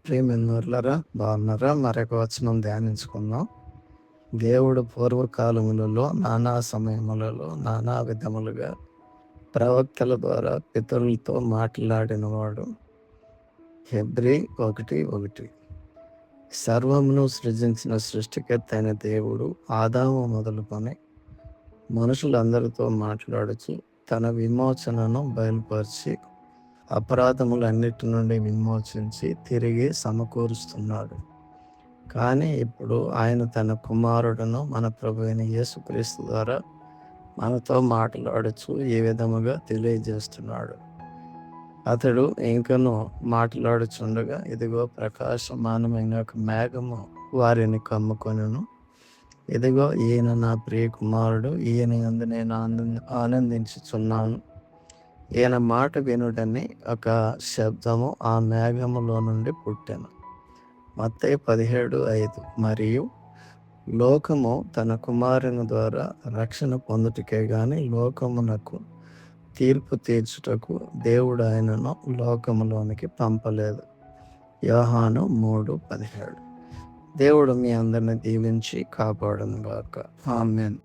ప్రియమైనోర్లారా బాగున్నారా? మరొక వచనం ధ్యానించుకుందాం. దేవుడు పూర్వకాలములలో నానా సమయములలో నానా విధములుగా ప్రవక్తల ద్వారా పితరులతో మాట్లాడినవాడు. హెబ్రీ 1:1. సర్వమును సృజించిన సృష్టికర్త అయిన దేవుడు ఆదాము మొదలుకొని మనుషులందరితో మాట్లాడుచు తన విమోచనను బయలుపరిచి అపరాధములన్నిటి నుండి విమోచించి తిరిగి సమకూరుస్తున్నాడు. కానీ ఇప్పుడు ఆయన తన కుమారుడును మన ప్రభువైన యేసుక్రీస్తు ద్వారా మనతో మాట్లాడుచు ఈ విధముగా తెలియజేస్తున్నాడు. అతడు ఇంకను మాట్లాడుచుండగా, ఇదిగో ప్రకాశమానమైన ఒక మేఘము వారిని కమ్ముకొనెను. ఇదిగో ఈయన నా ప్రియ కుమారుడు, ఈయన యందు నేను ఆనందించుచున్నాను. ఈయన మాట వినుడని ఒక శబ్దము ఆ మేఘములో నుండి పుట్టెను. మత్తయి 17:5. మరియు లోకము తన కుమారుని ద్వారా రక్షణ పొందుటకే గాని లోకమునకు తీర్పు తీర్చుటకు దేవుడు ఆయనను లోకములోనికి పంపలేదు. యోహాను 3:17. దేవుడు మీ అందరిని దీవించి కాపాడును గాక. ఆమేన్.